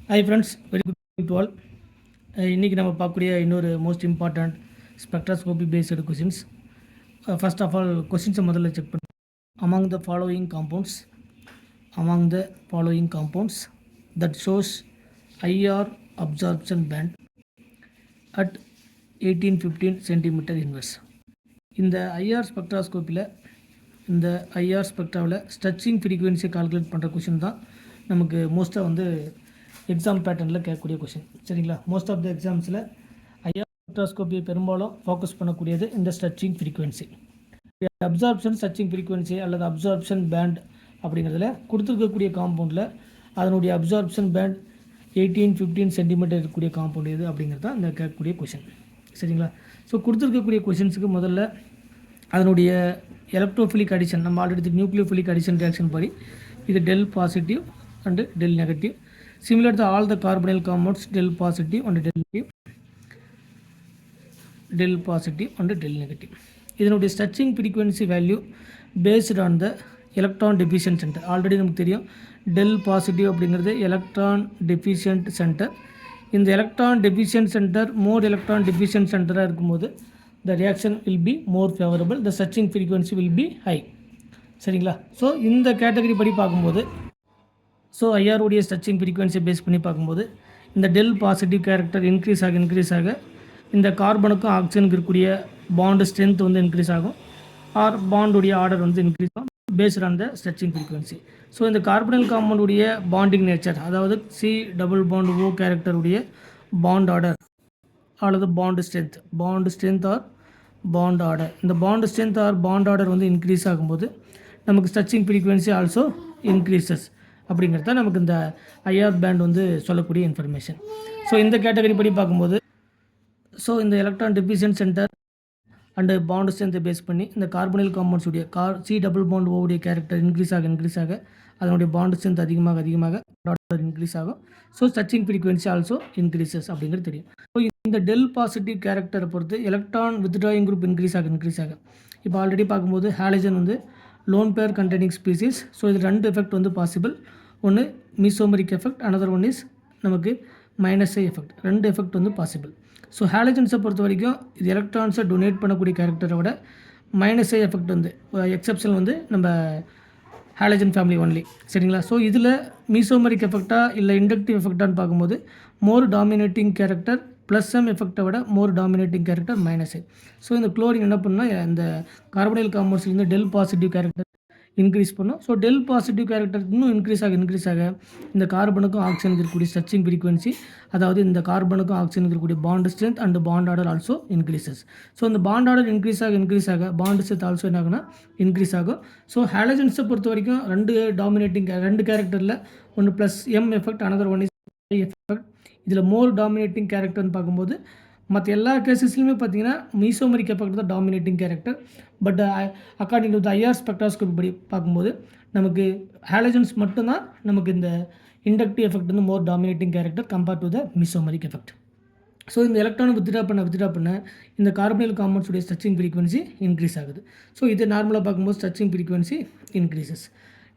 Hi friends, very good to all. இன்றைக்கி நம்ம பார்க்கக்கூடிய இன்னொரு most important spectroscopy based questions. First of all கொஷின்ஸை முதல்ல செக் பண்ணுவோம். Among the following compounds that shows IR absorption band at 1815 centimetre inverse. இந்த IR ஸ்பெக்ட்ராஸ்கோப்பியில் இந்த ஐஆர் ஸ்பெக்ட்ராவில் ஸ்ட்ரெச்சிங் ஃப்ரீக்வன்சியை கால்குலேட் பண்ணுற கொஷின் தான் நமக்கு மோஸ்ட்டாக வந்து எக்ஸாம் பேட்டர்னில் கேட்கக்கூடிய கொஷின். சரிங்களா? மோஸ்ட் ஆஃப் த எக்ஸாம்ஸில் ஐஆர் ஸ்பெக்ட்ராஸ்கோப்பியை பெரும்பாலும் ஃபோக்கஸ் பண்ணக்கூடியது இந்த stretching frequency. Absorption stretching frequency அல்லது அப்சார்ப்ஷன் பேண்ட் அப்படிங்கிறதுல கொடுத்துருக்கக்கூடிய காம்பவுண்டில் அதனுடைய அப்சார்ப்ஷன் பேண்ட் 18-15 சென்டிமீட்டர் இருக்கக்கூடிய காம்பவுண்ட் எது அப்படிங்கிறது தான் இந்த கேட்கக்கூடிய கொஷின். சரிங்களா? ஸோ கொடுத்துருக்கக்கூடிய கொஷின்ஸுக்கு முதல்ல அதனுடைய எலக்ட்ரோஃபிலிக் அடிஷன், நம்ம ஆல்ரெடி நியூக்ளியோஃபிலிக் அடிஷன் ரியாக்ஷன் படி இது del positive and del negative. Similar to all the carbonyl compounds, del positive and del negative, இதனுடைய stretching frequency value paste on the electron deficient centre. Already நமக்கு தெரியும் del positive அப்படிங்கிறது electron deficient centre. இந்த electron deficient centre மோர் electron deficient சென்டராக இருக்கும்போது the reaction will be more favourable, the stretching frequency will be high. சரிங்களா? So இந்த category படி பார்க்கும்போது ஸோ ஐஆருடைய ஸ்ட்ரெச்சிங் ஃப்ரீக்வன்சியை பேஸ் பண்ணி பார்க்கும்போது இந்த டெல் பாசிட்டிவ் கேரக்டர் இன்க்ரீஸ் ஆக இந்த கார்பனுக்கும் ஆக்சிஜனுக்கு இருக்கக்கூடிய பாண்டு ஸ்ட்ரென்த் வந்து இன்க்ரீஸ் ஆகும், ஆர் பாண்டுடைய ஆர்டர் வந்து இன்க்ரீஸ் ஆகும் based on the stretching frequency. So இந்த கார்பனல் காம்பவுண்டுடைய பாண்டிங் நேச்சர், அதாவது சி டபுள் பாண்ட் ஓ கேரக்டருடைய பாண்ட் ஆர்டர் அல்லது bond strength or bond order, இந்த bond strength or bond order வந்து இன்க்ரீஸ் ஆகும்போது நமக்கு ஸ்ட்ரெச்சிங் ஃப்ரீக்வன்சி ஆல்சோ இன்க்ரீசஸ் அப்படிங்கிறது தான் நமக்கு இந்த ஐஆர் பேண்ட் வந்து சொல்லக்கூடிய இன்ஃபர்மேஷன். ஸோ இந்த கேட்டகரி படி பார்க்கும்போது ஸோ இந்த electron deficient centre and bond ஸ்ட்ரென்த்தை பேஸ் பண்ணி இந்த கார்பனில் காம்பவுண்ட்ஸுடைய சி டபுள் பாண்ட் ஓவுடைய கேரக்டர் இன்க்ரீஸ் ஆக அதனுடைய பாண்ட் ஸ்ட்ரென்த் அதிகமாக டாட்டர் இன்க்ரீஸ் ஆகும். So stretching frequency also increases அப்படிங்கிறது தெரியும். ஸோ இந்த டெல் பாசிட்டிவ் கேரக்டரை பொறுத்து எலக்ட்ரான் வித்ட்ராயிங் குரூப் இன்க்ரீஸ் ஆக இப்போ ஆல்ரெடி பார்க்கும்போது ஹாலஜன் வந்து lone pair containing species. So இது ரெண்டு எஃபெக்ட் வந்து பாசிபிள். ஒன்று mesomeric effect, another one is நமக்கு மைனஸ் ஐ எஃபெக்ட். ரெண்டு எஃபெக்ட் வந்து பாசிபிள். ஸோ ஹாலஜன்ஸை பொறுத்த வரைக்கும் இது எலக்ட்ரான்ஸை டொனேட் பண்ணக்கூடிய கேரக்டரை விட மைனஸ் ஐ எஃபெக்ட் வந்து எக்ஸப்ஷன் வந்து நம்ம ஹாலஜன் ஃபேமிலி ஒன்லி. சரிங்களா? ஸோ இதில் மீசோமரிக் எஃபெக்டாக இல்லை இண்டக்டிவ் எஃபெக்டான்னு பார்க்கும்போது more dominating character plus M எஃபெக்டை விட more dominating character minus I. So இந்த குளோரின் என்ன பண்ணால் இந்த கார்பனைல் காம்பவுண்ட்ஸ்லேருந்து டெல் பாசிட்டிவ் கேரக்டர் இன்க்ரீஸ் பண்ணும். ஸோ டெல் பாசிட்டிவ் கேரக்டர் இன்னும் இன்க்ரீஸ் ஆக இந்த கார்பனுக்கும் ஆக்சிஜனுக்கு இருக்கக்கூடிய ஸ்ட்ரெச்சிங் ஃப்ரீக்வன்சி, அதாவது இந்த கார்பனுக்கும் ஆக்சிஜனுக்கு இருக்கக்கூடிய bond strength and bond order also increases. So இந்த பாண்ட் ஆர்டர் இன்க்ரீஸ் ஆக பாண்ட் ஸ்ட்ரென்த் ஆல்சோ என்ன ஆகுனா இன்க்ரீஸ் ஆகும். ஸோ ஹாலஜன்ஸை பொறுத்த வரைக்கும் ரெண்டு கேரக்டரில் ஒன்று plus M effect, another one is I effect. இதில் மோர் டாமினேட்டிங் கேரக்டர்னு பார்க்கும்போது மற்ற எல்லா கேசஸ்லையுமே பார்த்தீங்கன்னா மீசோமரிக் எஃபெக்ட் தான் dominating character. But according to the IR spectroscopy படி பார்க்கும்போது நமக்கு ஹாலஜன்ஸ் மட்டும்தான் நமக்கு இந்த இண்டக்டிவ் எஃபெக்ட் வந்து more dominating character compared to the mesomeric effect. So இந்த எலக்ட்ரானை வித்ட்ரா பண்ண இந்த கார்பனைல் காம்பவுண்ட்ஸுடைய ஸ்ட்ரெச்சிங் ஃப்ரீக்வன்சி இன்க்ரீஸ் ஆகுது. ஸோ இது நார்மலாக பார்க்கும்போது ஸ்ட்ரெச்சிங் ஃப்ரீக்வன்சி இன்க்ரீசஸ்.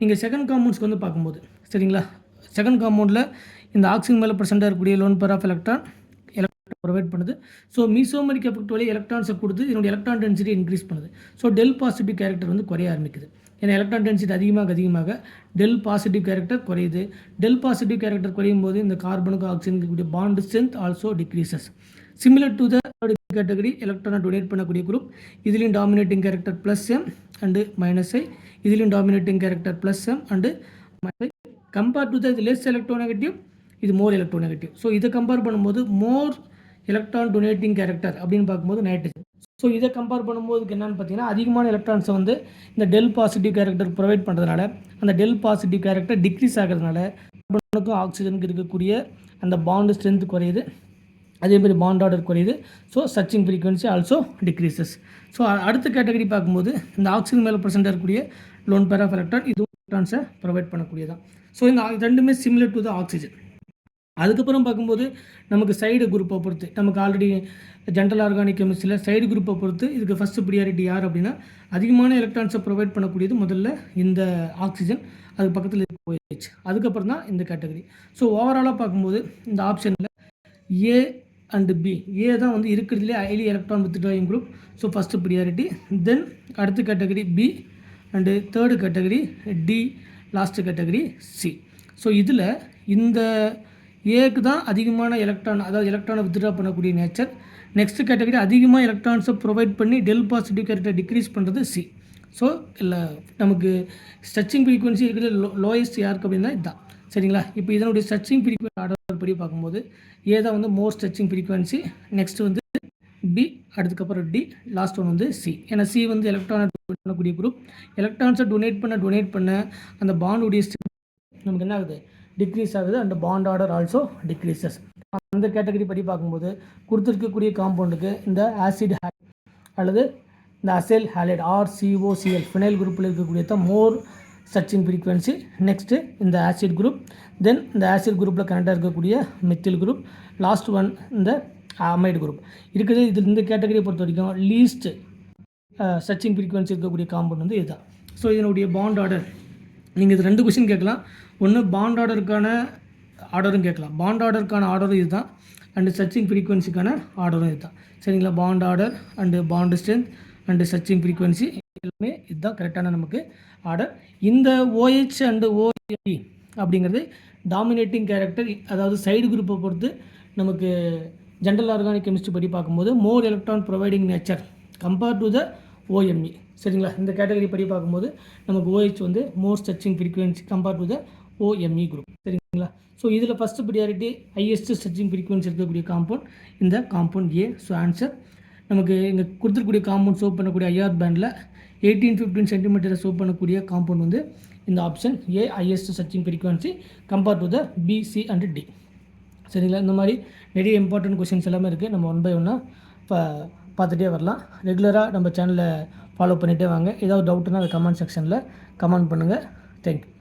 நீங்கள் செகண்ட் காம்பவுண்ட்ஸ்க்கு வந்து பார்க்கும்போது, சரிங்களா, செகண்ட் காம்பவுண்டில் இந்த ஆக்சிஜன் மேலே ப்ரெசென்ட்டாக இருக்கக்கூடிய lone pair of electron provide பண்ணுது. ஸோ மீசோமரிக் எஃபெக்ட் வழியாக எலக்ட்ரான்ஸை கொடுத்து இதனுடைய எலக்ட்ரான் டென்சிட்டி இன்க்ரீஸ் பண்ணுது. ஸோ டெல் பாசிட்டிவ் கேரக்டர் வந்து குறைய ஆரம்பிக்குது. ஏன்னா எலக்ட்ரான் டென்சிட்டி அதிகமாக டெல் பாசிட்டிவ் கேரக்டர் குறையுது. டெல் பாசிட்டிவ் கேரக்டர் குறையும் போது இந்த கார்பனுக்கு ஆக்சிஜனுக்கு கூடிய bond strength also decreases. Similar to the category எலக்ட்ரானை டொனேட் பண்ணக்கூடிய குரூப், இதுலேயும் dominating character plus M and minus I, இதுலேயும் dominating character plus M and minus I. Compared to the less electronegative, இது மோர் எலக்ட்ரோநெகட்டிவ். ஸோ இதை compare பண்ணும்போது மோர் electron donating character அப்படின்னு பார்க்கும்போது nitrogen. So இதை கம்பேர் பண்ணும்போது என்னென்னு பார்த்தீங்கன்னா அதிகமான எலக்ட்ரான்ஸை வந்து இந்த டெல் பாசிட்டிவ் கேரக்டர் ப்ரொவைட் பண்ணுறதுனால அந்த டெல் பாசிட்டிவ் கேரக்டர் டிக்ரீஸ் ஆகிறதுனால கார்பனுக்கும் ஆக்சிஜனுக்கு இருக்கக்கூடிய அந்த பாண்டு ஸ்ட்ரென்த் குறையுது, அதேமாதிரி பாண்ட் ஆர்டர் குறையுது. So stretching frequency also decreases. So அடுத்த கேட்டகரி பார்க்கும்போது இந்த ஆக்சிஜன் மேலே ப்ரெசென்ட்டாக இருக்கக்கூடிய லோன் பேர் ஆஃப் எலக்ட்ரான், இது எலக்ட்ரான்ஸை ப்ரொவைட் பண்ணக்கூடியதான். ஸோ இந்த ரெண்டுமே சிமிலர் டு த ஆக்சிஜன். அதுக்கப்புறம் பார்க்கும்போது நமக்கு சைடு குரூப்பை பொறுத்து, நமக்கு ஆல்ரெடி ஜென்ரல் ஆர்கானிக் கெமிஸ்ட்ரியில் சைடு குரூப்பை பொறுத்து இதுக்கு ஃபஸ்ட்டு ப்ரியாரிட்டி யார் அப்படின்னா அதிகமான எலக்ட்ரான்ஸை ப்ரொவைட் பண்ணக்கூடியது முதல்ல இந்த ஆக்சிஜன், அதுக்கு பக்கத்தில் OH, அதுக்கப்புறம் தான் இந்த கேட்டகரி. ஸோ ஓவராலாக பார்க்கும்போது இந்த ஆப்ஷனில் ஏ அண்டு பி, ஏ தான் வந்து இருக்கிறதுலே highly electron withdrawing group. So first priority. Then அடுத்த category B and third category D, last category C. So இதில் இந்த ஏக்கு தான் அதிகமான எலக்ட்ரான், அதாவது எலக்ட்ரானை வித்ட்ரா பண்ணக்கூடிய நேச்சர். நெக்ஸ்ட் கேட்டகரி அதிகமாக எலக்ட்ரான்ஸை ப்ரொவைட் பண்ணி டெல் பாசிட்டிவ் கேரக்டரை டிக்ரீஸ் பண்ணுறது சி. ஸோ இல்லை நமக்கு ஸ்ட்ரெச்சிங் ஃப்ரீக்வன்சி இருக்கிற லோயஸ்ட் யாருக்கு அப்படின்னா இதுதான். சரிங்களா? இப்போ இதனுடைய ஸ்ட்ரெச்சிங் ஃப்ரீக்வன்சி ஆர்டர் படி பார்க்கும்போது ஏ தான் வந்து மோர் ஸ்ட்ரெச்சிங் ஃப்ரீக்வன்சி, நெக்ஸ்ட் வந்து பி, அதுக்கப்புறம் டி, லாஸ்ட் ஒன் வந்து சி. ஏன்னா சி வந்து எலக்ட்ரானை டொனேட் பண்ணக்கூடிய குரூப். எலக்ட்ரான்ஸை டொனேட் பண்ண அந்த பாண்டுடைய நமக்கு என்ன ஆகுது, டிக்ரீஸ் ஆகுது. And bond order also decreases. அந்த கேட்டகரி படி பார்க்கும்போது கொடுத்துருக்கக்கூடிய காம்பவுண்டுக்கு இந்த ஆசிட் அல்லது இந்த அசைல் ஹாலைட் RCOCl ஃபினைல் குரூப்பில் இருக்கக்கூடிய தான் மோர் ஸ்ட்ரெச்சிங் ஃப்ரீக்வன்சி. நெக்ஸ்ட்டு இந்த ஆசிட் குரூப், தென் இந்த ஆசிட் குரூப்பில் கனெக்டாக இருக்கக்கூடிய மெத்தில் குரூப், லாஸ்ட் ஒன் இந்த அமைடு குரூப் இருக்குது. இதில் இந்த கேட்டகரியை பொறுத்த வரைக்கும் லீஸ்ட் ஸ்ட்ரெச்சிங் ஃப்ரீக்வன்சி இருக்கக்கூடிய காம்பவுண்ட் வந்து இதுதான். ஸோ இதனுடைய பாண்ட் ஆர்டர் நீங்கள் இது 2 கொஸ்டின் கேட்கலாம். ஒன்று பாண்ட் ஆர்டருக்கான ஆர்டரும் கேட்கலாம். பாண்ட் ஆர்டருக்கான ஆர்டரும் இதுதான், அண்டு ஸ்ட்ரெச்சிங் ஃப்ரீக்வன்சிக்கான ஆர்டரும் இதுதான். சரிங்களா? Bond order and bond strength and stretching frequency எல்லாமே இதுதான் கரெக்டான நமக்கு ஆர்டர். இந்த OH அண்டு OE அப்படிங்கிறது டாமினேட்டிங் கேரக்டர், அதாவது சைடு குரூப்பை பொறுத்து நமக்கு ஜென்ரல் ஆர்கானிக் கெமிஸ்ட்ரி படி பார்க்கும்போது more electron providing nature compared to the OMe. சரிங்களா? இந்த கேட்டகரி படி பார்க்கும்போது நமக்கு OH வந்து more stretching frequency compared to the OMe group. சரிங்களா? ஸோ இதில் first priority highest stretching frequency இருக்கக்கூடிய காம்பவுண்ட் இந்த காம்பவுண்ட் ஏ. ஸோ ஆன்சர் நமக்கு இங்கே கொடுத்துருக்கூடிய காம்பவுண்ட் சோப் பண்ணக்கூடிய IR பேண்டில் 18-15 சென்டிமீட்டரை சோப் பண்ணக்கூடிய காம்பவுண்ட் வந்து இந்த option A, highest stretching frequency compared to the B, C and D. சரிங்களா? இந்த மாதிரி நிறைய இம்பார்ட்டன்ட் கொஷின்ஸ் எல்லாமே இருக்குது. நம்ம 1 by 1 பார்த்துட்டே வரலாம். ரெகுலராக நம்ம சேனலை ஃபாலோ பண்ணிகிட்டே வாங்க. ஏதாவது டவுட்னா அந்த கமெண்ட் செக்ஷனில் கமெண்ட் பண்ணுங்கள். தேங்க்யூ.